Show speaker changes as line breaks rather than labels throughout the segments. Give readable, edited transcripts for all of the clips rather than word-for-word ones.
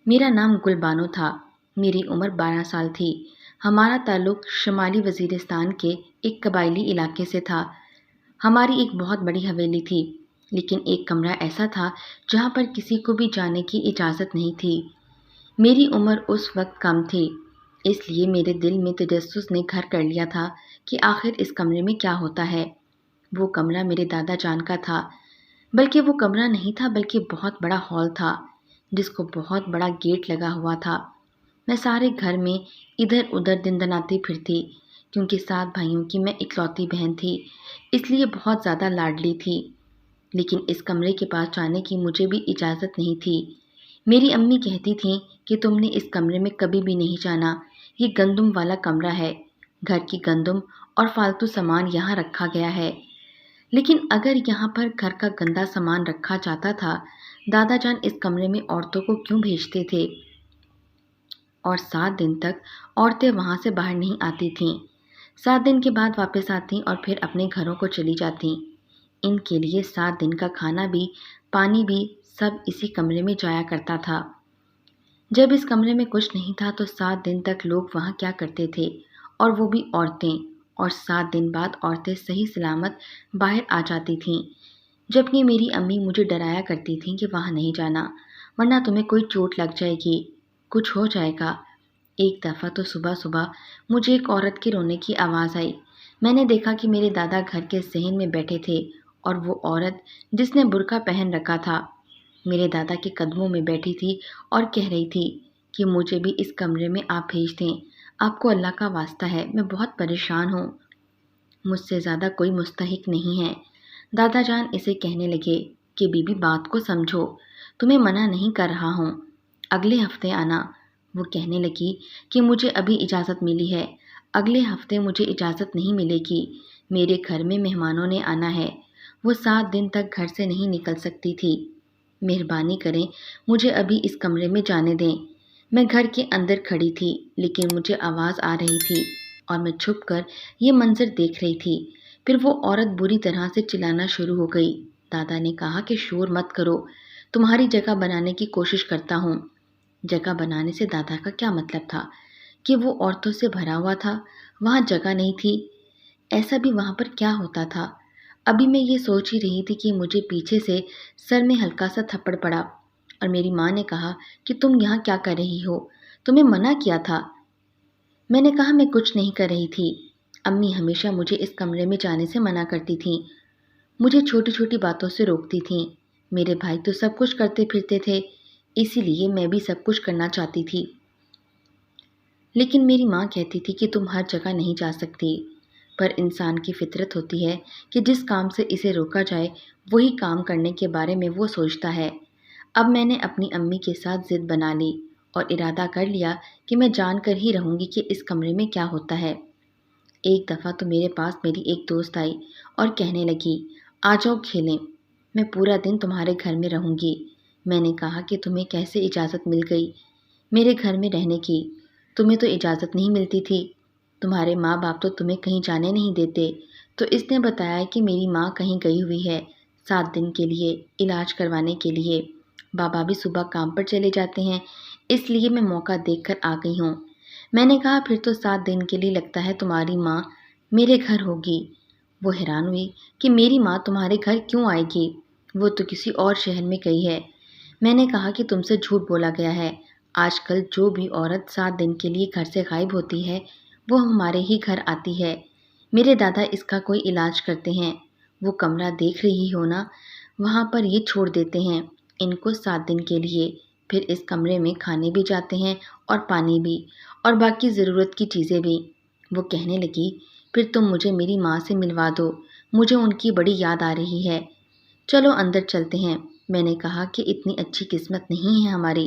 میرا نام گلبانو تھا۔ میری عمر 12 سال تھی۔ ہمارا تعلق شمالی وزیرستان کے ایک قبائلی علاقے سے تھا۔ ہماری ایک بہت بڑی حویلی تھی، لیکن ایک کمرہ ایسا تھا جہاں پر کسی کو بھی جانے کی اجازت نہیں تھی۔ میری عمر اس وقت کم تھی، اس لیے میرے دل میں تجسس نے گھر کر لیا تھا کہ آخر اس کمرے میں کیا ہوتا ہے۔ وہ کمرہ میرے دادا جان کا تھا، بلکہ وہ کمرہ نہیں تھا بلکہ بہت بڑا ہال تھا جس کو بہت بڑا گیٹ لگا ہوا تھا۔ میں سارے گھر میں ادھر ادھر دندناتی پھرتی، کیونکہ 7 بھائیوں کی میں اکلوتی بہن تھی، اس لیے بہت زیادہ لاڈلی تھی۔ لیکن اس کمرے کے پاس جانے کی مجھے بھی اجازت نہیں تھی۔ میری امی کہتی تھیں کہ تم نے اس کمرے میں کبھی بھی نہیں جانا، یہ گندم والا کمرہ ہے، گھر کی گندم اور فالتو سامان یہاں رکھا گیا ہے۔ لیکن اگر یہاں پر گھر کا گندا سامان رکھا جاتا تھا، دادا جان اس کمرے میں عورتوں کو کیوں بھیجتے تھے؟ اور 7 دن تک عورتیں وہاں سے باہر نہیں آتی تھیں۔ 7 دن کے بعد واپس آتی اور پھر اپنے گھروں کو چلی جاتی۔ ان کے لیے 7 دن کا کھانا بھی، پانی بھی سب اسی کمرے میں جایا کرتا تھا۔ جب اس کمرے میں کچھ نہیں تھا تو 7 دن تک لوگ وہاں کیا کرتے تھے، اور وہ بھی عورتیں، اور 7 دن بعد عورتیں صحیح سلامت باہر آ جاتی تھیں، جبکہ میری امی مجھے ڈرایا کرتی تھیں کہ وہاں نہیں جانا، ورنہ تمہیں کوئی چوٹ لگ جائے گی، کچھ ہو جائے گا۔ ایک دفعہ تو صبح صبح مجھے ایک عورت کے رونے کی آواز آئی۔ میں نے دیکھا کہ میرے دادا گھر کے صحن میں بیٹھے تھے، اور وہ عورت جس نے برقع پہن رکھا تھا میرے دادا کے قدموں میں بیٹھی تھی اور کہہ رہی تھی کہ مجھے بھی اس کمرے میں آپ بھیج دیں، آپ کو اللہ کا واسطہ ہے، میں بہت پریشان ہوں، مجھ سے زیادہ کوئی مستحق نہیں ہے۔ دادا جان اسے کہنے لگے کہ بی بی بات کو سمجھو، تمہیں منع نہیں کر رہا ہوں، اگلے ہفتے آنا۔ وہ کہنے لگی کہ مجھے ابھی اجازت ملی ہے، اگلے ہفتے مجھے اجازت نہیں ملے گی، میرے گھر میں مہمانوں نے آنا ہے، وہ 7 دن تک گھر سے نہیں نکل سکتی تھی، مہربانی کریں مجھے ابھی اس کمرے میں جانے دیں۔ میں گھر کے اندر کھڑی تھی، لیکن مجھے آواز آ رہی تھی اور میں چھپ کر یہ منظر دیکھ رہی تھی۔ پھر وہ عورت بری طرح سے چلانا شروع ہو گئی۔ دادا نے کہا کہ شور مت کرو، تمہاری جگہ بنانے کی کوشش کرتا ہوں۔ جگہ بنانے سے دادا کا کیا مطلب تھا؟ کہ وہ عورتوں سے بھرا ہوا تھا، وہاں جگہ نہیں تھی؟ ایسا بھی وہاں پر کیا ہوتا تھا؟ ابھی میں یہ سوچ ہی رہی تھی کہ مجھے پیچھے سے سر میں ہلکا سا تھپڑ پڑا، اور میری ماں نے کہا کہ تم یہاں کیا کر رہی ہو؟ تمہیں منع کیا تھا۔ میں نے کہا میں کچھ نہیں کر رہی تھی، امی ہمیشہ مجھے اس کمرے میں جانے سے منع کرتی تھیں، مجھے چھوٹی چھوٹی باتوں سے روکتی تھیں، میرے بھائی تو سب کچھ کرتے پھرتے تھے، اسی لیے میں بھی سب کچھ کرنا چاہتی تھی۔ لیکن میری ماں کہتی تھی کہ تم ہر جگہ نہیں جا سکتی، پر انسان کی فطرت ہوتی ہے کہ جس کام سے اسے روکا جائے وہی کام کرنے کے بارے میں وہ سوچتا ہے۔ اب میں نے اپنی امی کے ساتھ ضد بنا لی اور ارادہ کر لیا کہ میں جان کر ہی رہوں گی کہ اس کمرے میں کیا ہوتا ہے۔ ایک دفعہ تو میرے پاس میری ایک دوست آئی اور کہنے لگی، آ جاؤ کھیلیں، میں پورا دن تمہارے گھر میں رہوں گی۔ میں نے کہا کہ تمہیں کیسے اجازت مل گئی میرے گھر میں رہنے کی؟ تمہیں تو اجازت نہیں ملتی تھی، تمہارے ماں باپ تو تمہیں کہیں جانے نہیں دیتے۔ تو اس نے بتایا کہ میری ماں کہیں گئی ہوئی ہے 7 دن کے لیے علاج کروانے کے لیے، بابا بھی صبح کام پر چلے جاتے ہیں، اس لیے میں موقع دیکھ کر آ گئی ہوں۔ میں نے کہا پھر تو 7 دن کے لیے لگتا ہے تمہاری ماں میرے گھر ہوگی۔ وہ حیران ہوئی کہ میری ماں تمہارے گھر کیوں آئے گی، وہ تو کسی اور شہر میں گئی ہے۔ میں نے کہا کہ تم سے جھوٹ بولا گیا ہے، آج کل جو بھی عورت 7 دن کے لیے گھر سے غائب ہوتی ہے وہ ہمارے ہی گھر آتی ہے، میرے دادا اس کا کوئی علاج کرتے ہیں، وہ کمرہ دیکھ رہی ہو نا، وہاں پر یہ چھوڑ دیتے ہیں ان کو 7 دن کے لیے، پھر اس کمرے میں کھانے بھی جاتے ہیں اور پانی بھی، اور باقی ضرورت کی چیزیں بھی۔ وہ کہنے لگی پھر تم مجھے میری ماں سے ملوا دو، مجھے ان کی بڑی یاد آ رہی ہے، چلو اندر چلتے ہیں۔ میں نے کہا کہ اتنی اچھی قسمت نہیں ہے ہماری،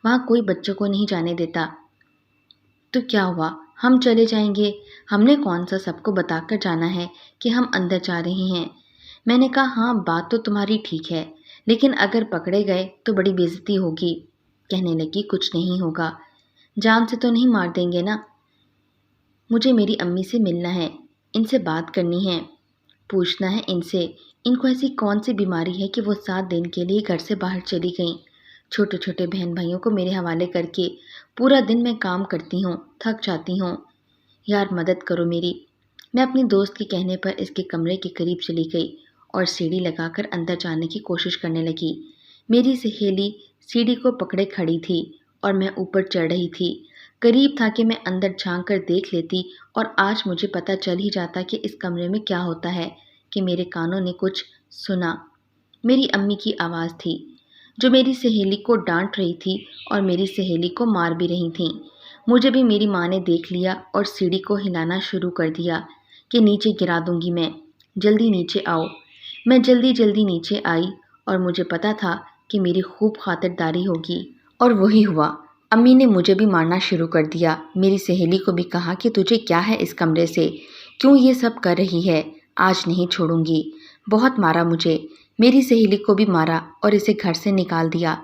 وہاں کوئی بچوں کو نہیں جانے دیتا۔ تو کیا ہوا، ہم چلے جائیں گے، ہم نے کون سا سب کو بتا کر جانا ہے کہ ہم اندر جا رہے ہیں؟ میں نے کہا ہاں بات تو تمہاری ٹھیک ہے، لیکن اگر پکڑے گئے تو بڑی بے عزتی ہوگی۔ کہنے لگی کچھ نہیں ہوگا، جان سے تو نہیں مار دیں گے نا؟ مجھے میری امی سے ملنا ہے، ان سے بات کرنی ہے، پوچھنا ہے ان سے ان کو ایسی کون سی بیماری ہے کہ وہ 7 دن کے لیے گھر سے باہر چلی گئیں، چھوٹے چھوٹے بہن بھائیوں کو میرے حوالے کر کے پورا دن میں کام کرتی ہوں، تھک جاتی ہوں۔ یار مدد کرو میری۔ میں اپنی دوست کے کہنے پر اس کے کمرے کے قریب چلی گئی اور سیڑھی لگا کر اندر جانے کی کوشش کرنے لگی۔ میری سہیلی سیڑھی کو پکڑے کھڑی تھی اور میں اوپر چڑھ رہی تھی۔ قریب تھا کہ میں اندر جھانک کر دیکھ لیتی اور آج مجھے پتہ چل ہی جاتا کہ اس کمرے میں کیا ہوتا ہے کہ میرے کانوں نے کچھ سنا۔ میری امی کی آواز تھی جو میری سہیلی کو ڈانٹ رہی تھی اور میری سہیلی کو مار بھی رہی تھیں۔ مجھے بھی میری ماں نے دیکھ لیا اور سیڑھی کو ہلانا شروع کر دیا کہ نیچے گرا دوں گی میں، جلدی نیچے آؤ۔ میں جلدی جلدی نیچے آئی اور مجھے پتا تھا کہ میری خوب خاطرداری ہوگی، اور وہی ہوا۔ امی نے مجھے بھی مارنا شروع کر دیا۔ میری سہیلی کو بھی کہا کہ تجھے کیا ہے اس کمرے سے، کیوں یہ سب کر رہی ہے، آج نہیں چھوڑوں گی۔ بہت مارا مجھے۔ میری سہیلی کو بھی مارا اور اسے گھر سے نکال دیا۔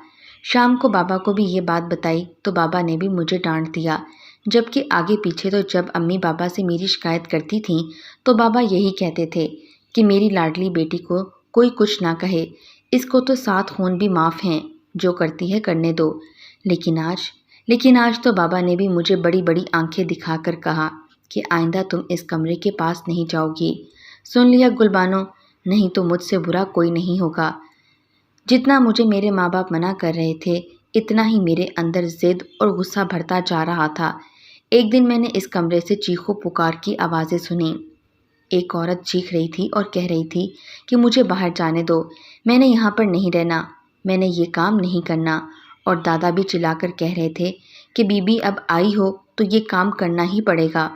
شام کو بابا کو بھی یہ بات بتائی تو بابا نے بھی مجھے ڈانٹ دیا، جبکہ آگے پیچھے تو جب امی بابا سے میری شکایت کرتی تھیں تو بابا یہی کہتے تھے کہ میری لاڈلی بیٹی کو کوئی کچھ نہ کہے، اس کو تو 7 خون بھی معاف ہیں، جو کرتی ہے کرنے دو۔ لیکن آج تو بابا نے بھی مجھے بڑی بڑی آنکھیں دکھا کر کہا کہ آئندہ تم اس کمرے کے پاس نہیں جاؤ گی۔ سن لیا گل بانو، نہیں تو مجھ سے برا کوئی نہیں ہوگا۔ جتنا مجھے میرے ماں باپ منع کر رہے تھے اتنا ہی میرے اندر ضد اور غصہ بڑھتا جا رہا تھا۔ ایک دن میں نے اس کمرے سے چیخو پکار کی آوازیں سنیں۔ ایک عورت چیخ رہی تھی اور کہہ رہی تھی کہ مجھے باہر جانے دو، میں نے یہاں پر نہیں رہنا، میں نے یہ کام نہیں کرنا۔ اور دادا بھی چلا کر کہہ رہے تھے کہ بی بی اب آئی ہو تو یہ کام کرنا ہی پڑے گا،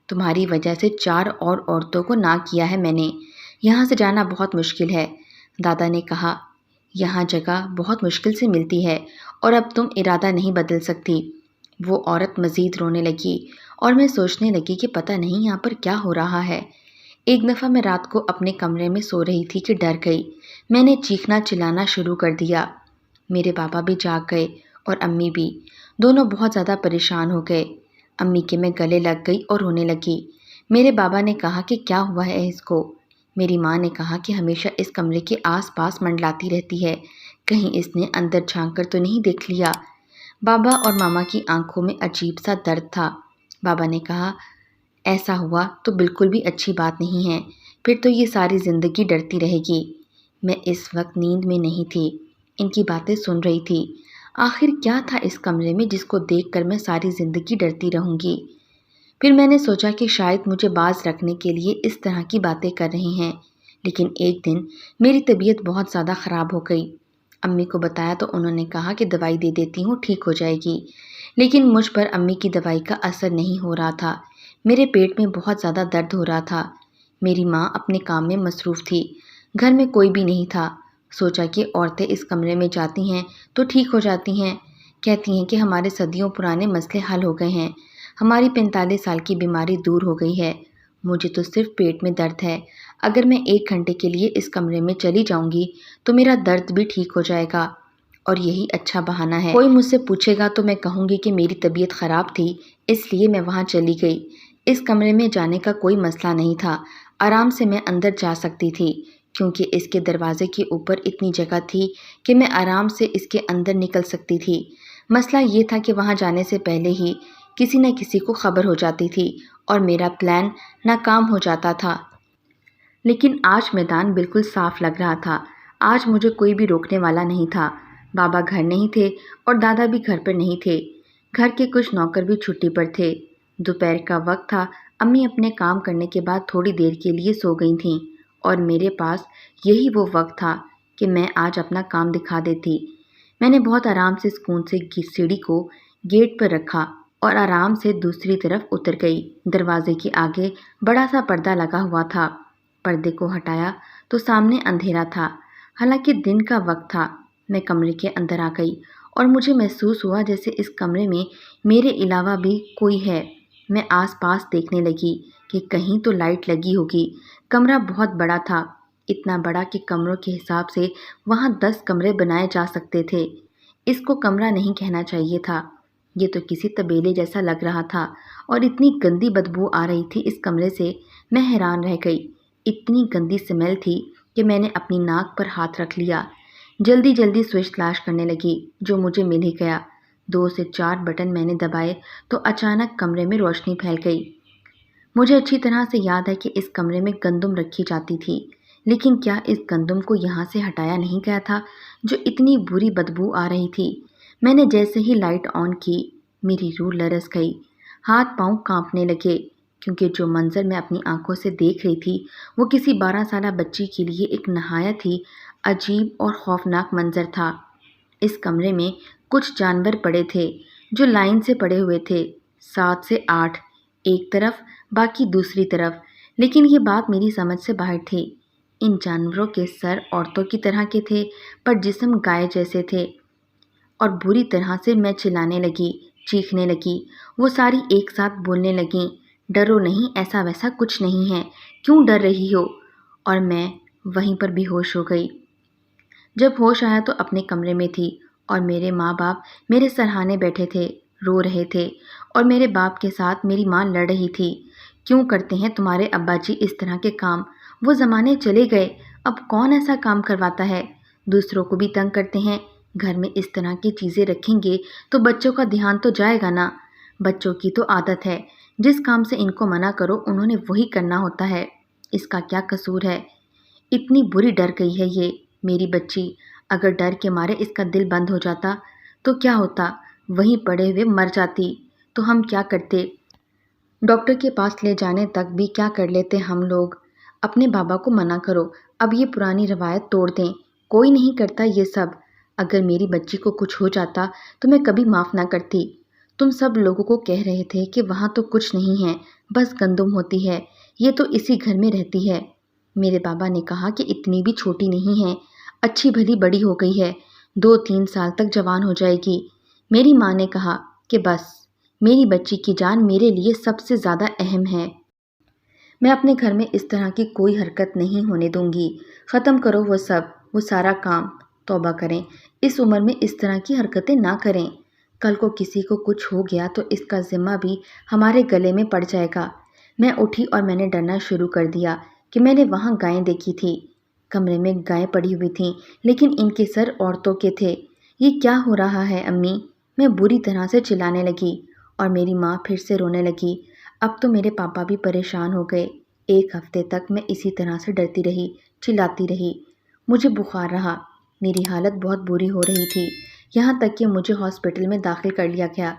تمہاری وجہ سے 4 اور عورتوں کو نہ کیا ہے میں نے، یہاں سے جانا بہت مشکل ہے۔ دادا نے کہا یہاں جگہ بہت مشکل سے ملتی ہے اور اب تم ارادہ نہیں بدل سکتی۔ وہ عورت مزید رونے لگی اور میں سوچنے لگی کہ پتہ نہیں یہاں پر کیا ہو رہا ہے۔ ایک دفعہ میں رات کو اپنے کمرے میں سو رہی تھی کہ ڈر گئی، میں نے چیخنا چلانا شروع کر دیا۔ میرے بابا بھی جاگ گئے اور امی بھی، دونوں بہت زیادہ پریشان ہو گئے۔ امی کے میں گلے لگ گئی اور رونے لگی۔ میرے بابا نے کہا کہ کیا ہوا ہے اس کو؟ میری ماں نے کہا کہ ہمیشہ اس کمرے کے آس پاس منڈلاتی رہتی ہے، کہیں اس نے اندر جھانک کر تو نہیں دیکھ لیا۔ بابا اور ماما کی آنکھوں میں عجیب سا درد تھا۔ بابا نے کہا ایسا ہوا تو بالکل بھی اچھی بات نہیں ہے، پھر تو یہ ساری زندگی ڈرتی رہے گی۔ میں اس وقت نیند میں نہیں تھی، ان کی باتیں سن رہی تھی۔ آخر کیا تھا اس کمرے میں جس کو دیکھ کر میں ساری زندگی ڈرتی رہوں گی؟ پھر میں نے سوچا کہ شاید مجھے باز رکھنے کے لیے اس طرح کی باتیں کر رہے ہیں۔ لیکن ایک دن میری طبیعت بہت زیادہ خراب ہو گئی۔ امی کو بتایا تو انہوں نے کہا کہ دوائی دے دیتی ہوں، ٹھیک ہو جائے گی۔ لیکن مجھ پر امی کی دوائی کا اثر نہیں ہو رہا تھا، میرے پیٹ میں بہت زیادہ درد ہو رہا تھا۔ میری ماں اپنے کام میں مصروف تھی، گھر میں کوئی بھی نہیں تھا۔ سوچا کہ عورتیں اس کمرے میں جاتی ہیں تو ٹھیک ہو جاتی ہیں، کہتی ہیں کہ ہمارے صدیوں پرانے مسئلے حل ہو گئے ہیں، ہماری 45 سال کی بیماری دور ہو گئی ہے۔ مجھے تو صرف پیٹ میں درد ہے، اگر میں 1 گھنٹے کے لیے اس کمرے میں چلی جاؤں گی تو میرا درد بھی ٹھیک ہو جائے گا، اور یہی اچھا بہانہ ہے۔ کوئی مجھ سے پوچھے گا تو میں کہوں گی کہ میری طبیعت خراب تھی اس لیے میں وہاں چلی گئی۔ اس کمرے میں جانے کا کوئی مسئلہ نہیں تھا، آرام سے میں اندر جا سکتی تھی، کیونکہ اس کے دروازے کے اوپر اتنی جگہ تھی کہ میں آرام سے اس کے اندر نکل سکتی تھی۔ مسئلہ یہ تھا کہ وہاں جانے سے پہلے ہی کسی نہ کسی کو خبر ہو جاتی تھی اور میرا پلان ناکام ہو جاتا تھا۔ لیکن آج میدان بالکل صاف لگ رہا تھا، آج مجھے کوئی بھی روکنے والا نہیں تھا۔ بابا گھر نہیں تھے اور دادا بھی گھر پر نہیں تھے، گھر کے کچھ نوکر بھی چھٹی پر تھے۔ دوپہر کا وقت تھا، امی اپنے کام کرنے کے بعد تھوڑی دیر کے لیے سو گئی تھیں اور میرے پاس یہی وہ وقت تھا کہ میں آج اپنا کام دکھا دیتی۔ میں نے بہت آرام سے سکون سے سیڑھی کو گیٹ پر رکھا اور آرام سے دوسری طرف اتر گئی۔ دروازے کے آگے بڑا سا پردہ لگا ہوا تھا، پردے کو ہٹایا تو سامنے اندھیرا تھا، حالانکہ دن کا وقت تھا۔ میں کمرے کے اندر آ گئی اور مجھے محسوس ہوا جیسے اس کمرے میں میرے علاوہ بھی کوئی ہے۔ میں آس پاس دیکھنے لگی کہ کہیں تو لائٹ لگی ہوگی۔ کمرہ بہت بڑا تھا، اتنا بڑا کہ کمروں کے حساب سے وہاں 10 کمرے بنائے جا سکتے تھے۔ اس کو کمرہ نہیں کہنا چاہیے تھا، یہ تو کسی طبیلے جیسا لگ رہا تھا، اور اتنی گندی بدبو آ رہی تھی اس کمرے سے، میں حیران رہ گئی۔ اتنی گندی سمیل تھی کہ میں نے اپنی ناک پر ہاتھ رکھ لیا۔ جلدی جلدی سوئچ تلاش کرنے لگی جو مجھے مل ہی گیا۔ 2 سے 4 بٹن میں نے دبائے تو اچانک کمرے میں روشنی پھیل گئی۔ مجھے اچھی طرح سے یاد ہے کہ اس کمرے میں گندم رکھی جاتی تھی، لیکن کیا اس گندم کو یہاں سے ہٹایا نہیں گیا تھا جو اتنی بری بدبو آ رہی تھی؟ میں نے جیسے ہی لائٹ آن کی میری روح لرز گئی، ہاتھ پاؤں کانپنے لگے، کیونکہ جو منظر میں اپنی آنکھوں سے دیکھ رہی تھی وہ کسی 12 سالہ بچی کے لیے ایک نہایت ہی عجیب اور خوفناک منظر تھا۔ اس کمرے میں کچھ جانور پڑے تھے جو لائن سے پڑے ہوئے تھے، 7 سے 8 ایک طرف باقی دوسری طرف، لیکن یہ بات میری سمجھ سے باہر تھی۔ ان جانوروں کے سر عورتوں کی طرح کے تھے پر جسم گائے جیسے تھے، اور بری طرح سے میں چلانے لگی، چیخنے لگی۔ وہ ساری ایک ساتھ بولنے لگیں، ڈرو نہیں، ایسا ویسا کچھ نہیں ہے، کیوں ڈر رہی ہو؟ اور میں وہیں پر بے ہوش ہو گئی۔ جب ہوش آیا تو اپنے کمرے میں تھی اور میرے ماں باپ میرے سرہانے بیٹھے تھے، رو رہے تھے، اور میرے باپ کے ساتھ میری ماں لڑ رہی تھی۔ کیوں کرتے ہیں تمہارے ابا جی اس طرح کے کام؟ وہ زمانے چلے گئے، اب کون ایسا کام کرواتا ہے؟ دوسروں کو بھی تنگ کرتے ہیں، گھر میں اس طرح کی چیزیں رکھیں گے تو بچوں کا دھیان تو جائے گا نا۔ بچوں کی تو عادت ہے، جس کام سے ان کو منع کرو انہوں نے وہی کرنا ہوتا ہے، اس کا کیا قصور ہے؟ اتنی بری ڈر گئی ہے یہ میری بچی، اگر ڈر کے مارے اس کا دل بند ہو جاتا تو کیا ہوتا؟ وہیں پڑے ہوئے مر جاتی تو ہم کیا کرتے؟ ڈاکٹر کے پاس لے جانے تک بھی کیا کر لیتے ہم لوگ؟ اپنے بابا کو منع کرو، اب یہ پرانی روایت توڑ دیں، کوئی نہیں کرتا یہ سب۔ اگر میری بچی کو کچھ ہو جاتا تو میں کبھی معاف نہ کرتی۔ تم سب لوگوں کو کہہ رہے تھے کہ وہاں تو کچھ نہیں ہے، بس گندم ہوتی ہے، یہ تو اسی گھر میں رہتی ہے۔ میرے بابا نے کہا کہ اتنی بھی چھوٹی نہیں ہے، اچھی بھلی بڑی ہو گئی ہے، 2-3 سال تک جوان ہو جائے گی۔ میری ماں نے کہا کہ بس میری بچی کی جان میرے لیے سب سے زیادہ اہم ہے، میں اپنے گھر میں اس طرح کی کوئی حرکت نہیں ہونے دوں گی، ختم کرو وہ سارا کام، توبہ کریں، اس عمر میں اس طرح کی حرکتیں نہ کریں، کل کو کسی کو کچھ ہو گیا تو اس کا ذمہ بھی ہمارے گلے میں پڑ جائے گا۔ میں اٹھی اور میں نے ڈرنا شروع کر دیا کہ میں نے وہاں گائیں دیکھی تھی، کمرے میں گائیں پڑی ہوئی تھیں، لیکن ان کے سر عورتوں کے تھے۔ یہ کیا ہو رہا ہے امی؟ میں بری طرح سے چلانے لگی اور میری ماں پھر سے رونے لگی۔ اب تو میرے پاپا بھی پریشان ہو گئے۔ 1 ہفتے تک میں اسی طرح سے ڈرتی رہی، چلاتی رہی۔ مجھے بخار رہا، میری حالت بہت بری ہو رہی تھی، یہاں تک کہ مجھے ہاسپٹل میں داخل کر لیا گیا۔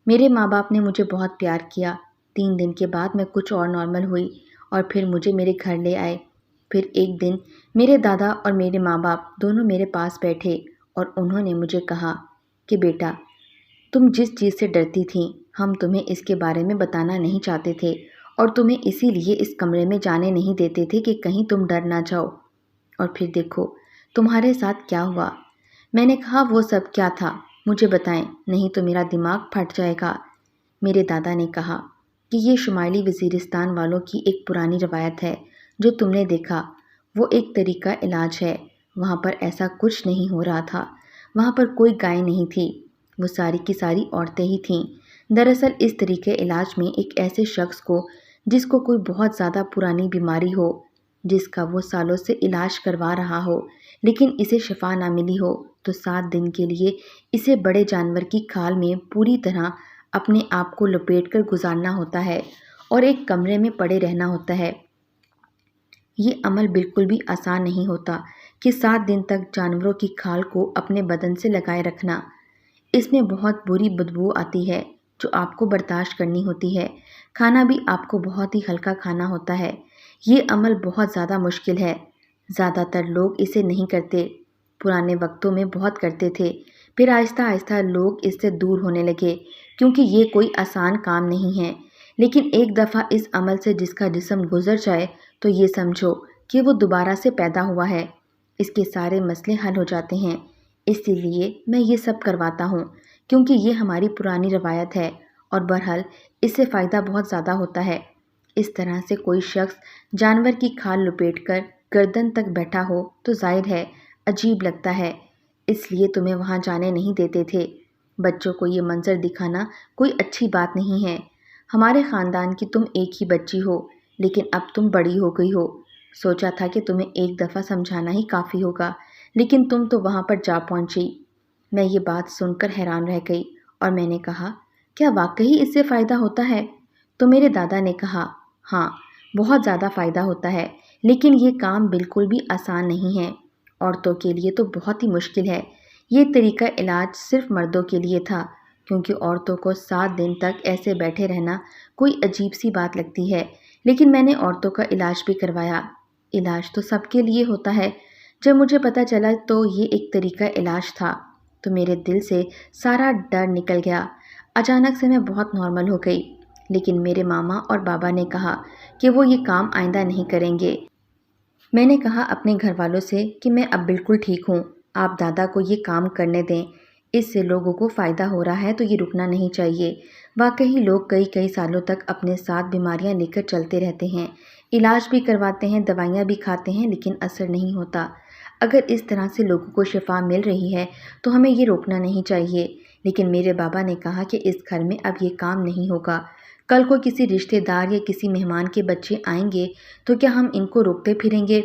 میرے ماں باپ نے مجھے بہت پیار کیا۔ 3 دن کے بعد میں کچھ اور نارمل ہوئی اور پھر مجھے میرے گھر لے آئے۔ پھر ایک دن میرے دادا اور میرے ماں باپ دونوں میرے پاس بیٹھے اور انہوں نے مجھے کہا کہ بیٹا، تم جس چیز سے ڈرتی تھیں ہم تمہیں اس کے بارے میں بتانا نہیں چاہتے تھے، اور تمہیں اسی لیے اس کمرے میں جانے نہیں دیتے تھے کہ کہیں تم ڈر نہ جاؤ، اور پھر دیکھو تمہارے ساتھ کیا ہوا۔ میں نے کہا وہ سب کیا تھا مجھے بتائیں، نہیں تو میرا دماغ پھٹ جائے گا۔ میرے دادا نے کہا کہ یہ شمالی وزیرستان والوں کی ایک پرانی روایت ہے جو تم نے دیکھا، وہ ایک طریقہ علاج ہے، وہاں پر ایسا کچھ نہیں ہو رہا تھا، وہاں پر کوئی گائے نہیں تھی، وہ ساری کی ساری عورتیں ہی تھیں۔ دراصل اس طریقے علاج میں ایک ایسے شخص کو جس کو کوئی بہت زیادہ پرانی بیماری ہو، جس کا وہ سالوں سے علاج کروا رہا ہو لیکن اسے شفا نہ ملی ہو، تو 7 دن کے لیے اسے بڑے جانور کی کھال میں پوری طرح اپنے آپ کو لپیٹ کر گزارنا ہوتا ہے اور ایک کمرے میں پڑے رہنا ہوتا ہے۔ یہ عمل بالکل بھی آسان نہیں ہوتا کہ 7 دن تک جانوروں کی کھال کو اپنے بدن سے لگائے رکھنا۔ اس میں بہت بری بدبو آتی ہے جو آپ کو برداشت کرنی ہوتی ہے، کھانا بھی آپ کو بہت ہی ہلکا کھانا ہوتا ہے۔ یہ عمل بہت زیادہ مشکل ہے، زیادہ تر لوگ اسے نہیں کرتے، پرانے وقتوں میں بہت کرتے تھے، پھر آہستہ آہستہ لوگ اس سے دور ہونے لگے کیونکہ یہ کوئی آسان کام نہیں ہے، لیکن ایک دفعہ اس عمل سے جس کا جسم گزر جائے تو یہ سمجھو کہ وہ دوبارہ سے پیدا ہوا ہے، اس کے سارے مسئلے حل ہو جاتے ہیں۔ اسی لیے میں یہ سب کرواتا ہوں کیونکہ یہ ہماری پرانی روایت ہے اور بہرحال اس سے فائدہ بہت زیادہ ہوتا ہے۔ اس طرح سے کوئی شخص جانور کی کھال لپیٹ کر گردن تک بیٹھا ہو تو ظاہر ہے عجیب لگتا ہے، اس لیے تمہیں وہاں جانے نہیں دیتے تھے۔ بچوں کو یہ منظر دکھانا کوئی اچھی بات نہیں ہے۔ ہمارے خاندان کی تم ایک ہی بچی ہو لیکن اب تم بڑی ہو گئی ہو، سوچا تھا کہ تمہیں ایک دفعہ سمجھانا ہی کافی ہوگا، لیکن تم تو وہاں پر جا پہنچی۔ میں یہ بات سن کر حیران رہ گئی اور میں نے کہا، کیا واقعی اس سے فائدہ ہوتا ہے؟ تو میرے دادا نے کہا، ہاں، بہت زیادہ فائدہ ہوتا ہے، لیکن یہ کام بالکل بھی آسان نہیں ہے۔ عورتوں کے لیے تو بہت ہی مشکل ہے۔ یہ طریقہ علاج صرف مردوں کے لیے تھا، کیونکہ عورتوں کو 7 دن تک ایسے بیٹھے رہنا کوئی عجیب سی بات لگتی ہے، لیکن میں نے عورتوں کا علاج بھی کروایا۔ علاج تو سب کے لیے ہوتا ہے۔ جب مجھے پتہ چلا تو یہ ایک طریقہ علاج تھا تو میرے دل سے سارا ڈر نکل گیا۔ اچانک سے میں بہت نارمل ہو گئی، لیکن میرے ماما اور بابا نے کہا کہ وہ یہ کام آئندہ نہیں کریں گے۔ میں نے کہا اپنے گھر والوں سے کہ میں اب بالکل ٹھیک ہوں، آپ دادا کو یہ کام کرنے دیں، اس سے لوگوں کو فائدہ ہو رہا ہے تو یہ رکنا نہیں چاہیے۔ واقعی لوگ کئی سالوں تک اپنے ساتھ بیماریاں لے کر چلتے رہتے ہیں، علاج بھی کرواتے ہیں، دوائیاں بھی کھاتے ہیں، لیکن اثر نہیں ہوتا۔ اگر اس طرح سے لوگوں کو شفا مل رہی ہے تو ہمیں یہ روکنا نہیں چاہیے۔ لیکن میرے بابا نے کہا کہ اس گھر میں اب یہ کام نہیں ہوگا۔ کل کو کسی رشتہ دار یا کسی مہمان کے بچے آئیں گے تو کیا ہم ان کو روکتے پھریں گے؟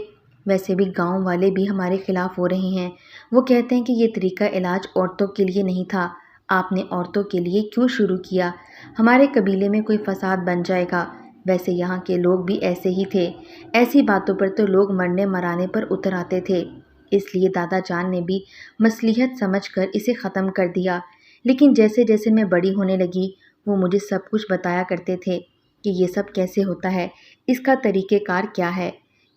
ویسے بھی گاؤں والے بھی ہمارے خلاف ہو رہے ہیں، وہ کہتے ہیں کہ یہ طریقہ علاج عورتوں کے لیے نہیں تھا، آپ نے عورتوں کے لیے کیوں شروع کیا؟ ہمارے قبیلے میں کوئی فساد بن جائے گا۔ ویسے یہاں کے لوگ بھی ایسے ہی تھے، ایسی باتوں پر تو لوگ مرنے مرانے پر اتر آتے تھے، اس لیے دادا جان نے بھی مصلحت سمجھ کر اسے ختم کر دیا۔ لیکن جیسے جیسے میں بڑی ہونے لگی وہ مجھے سب کچھ بتایا کرتے تھے کہ یہ سب کیسے ہوتا ہے، اس کا طریقہ کار کیا ہے،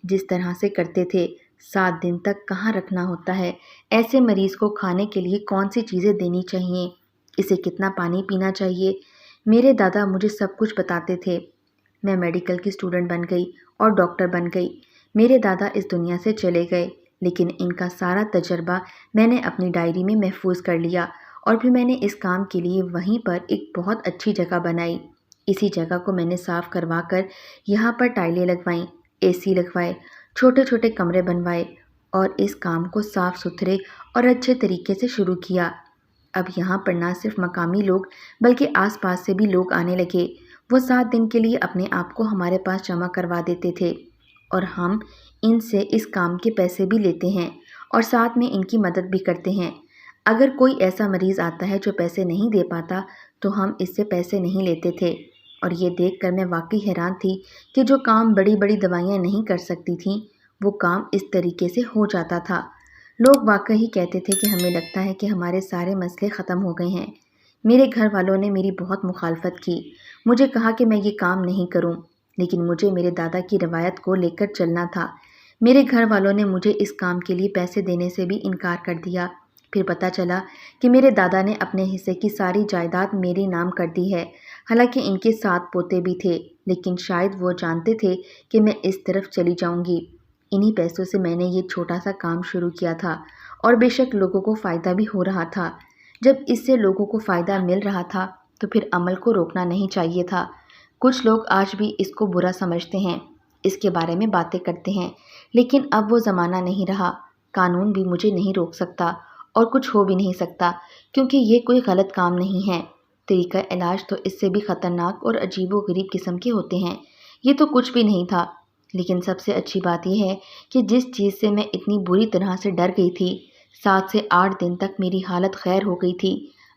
جس طرح سے کرتے تھے 7 دن تک کہاں رکھنا ہوتا ہے، ایسے مریض کو کھانے کے لیے کون سی چیزیں دینی چاہیے، اسے کتنا پانی پینا چاہیے۔ میرے دادا مجھے سب کچھ بتاتے تھے۔ میں میڈیکل کی اسٹوڈنٹ بن گئی اور ڈاکٹر بن گئی۔ میرے دادا اس دنیا سے چلے گئے، لیکن ان کا سارا تجربہ میں نے اپنی ڈائری میں محفوظ کر لیا، اور پھر میں نے اس کام کے لیے وہیں پر ایک بہت اچھی جگہ بنائی۔ اسی جگہ کو میں نے صاف کروا کر یہاں پر ٹائلیں لگوائیں، AC لگوائے، چھوٹے چھوٹے کمرے بنوائے اور اس کام کو صاف ستھرے اور اچھے طریقے سے شروع کیا۔ اب یہاں پر نہ صرف مقامی لوگ بلکہ آس پاس سے بھی لوگ آنے لگے۔ وہ 7 دن کے لیے اپنے آپ کو ہمارے پاس جمع کروا دیتے تھے اور ہم ان سے اس کام کے پیسے بھی لیتے ہیں اور ساتھ میں ان کی مدد بھی کرتے ہیں۔ اگر کوئی ایسا مریض آتا ہے جو پیسے نہیں دے پاتا تو ہم اس سے پیسے نہیں لیتے تھے، اور یہ دیکھ کر میں واقعی حیران تھی کہ جو کام بڑی بڑی دوائیاں نہیں کر سکتی تھیں وہ کام اس طریقے سے ہو جاتا تھا۔ لوگ واقعی کہتے تھے کہ ہمیں لگتا ہے کہ ہمارے سارے مسئلے ختم ہو گئے ہیں۔ میرے گھر والوں نے میری بہت مخالفت کی، مجھے کہا کہ میں یہ کام نہیں کروں، لیکن مجھے میرے دادا کی روایت کو لے کر چلنا تھا۔ میرے گھر والوں نے مجھے اس کام کے لیے پیسے دینے سے بھی انکار کر دیا۔ پھر پتہ چلا کہ میرے دادا نے اپنے حصے کی ساری جائیداد میرے نام کر دی ہے، حالانکہ ان کے 7 پوتے بھی تھے، لیکن شاید وہ جانتے تھے کہ میں اس طرف چلی جاؤں گی۔ انہی پیسوں سے میں نے یہ چھوٹا سا کام شروع کیا تھا، اور بے شک لوگوں کو فائدہ بھی ہو رہا تھا۔ جب اس سے لوگوں کو فائدہ مل رہا تھا تو پھر عمل کو روکنا نہیں چاہیے تھا۔ کچھ لوگ آج بھی اس کو برا سمجھتے ہیں، اس کے بارے میں باتیں کرتے ہیں، لیکن اب وہ زمانہ نہیں رہا۔ قانون بھی مجھے نہیں روک سکتا اور کچھ ہو بھی نہیں سکتا، کیونکہ یہ کوئی غلط کام نہیں ہے۔ طریقہ علاج تو اس سے بھی خطرناک اور عجیب و غریب قسم کے ہوتے ہیں۔ یہ تو کچھ بھی نہیں تھا، لیکن سب سے اچھی بات یہ ہے کہ جس چیز سے میں اتنی بری طرح سے ڈر گئی تھی، 7 سے 8 دن تک میری حالت خیر ہو گئی تھی،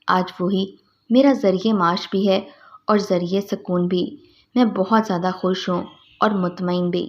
آج وہی میرا ذریعہ معاش بھی ہے اور ذریعہ سکون بھی۔ میں بہت زیادہ خوش ہوں اور مطمئن بھی۔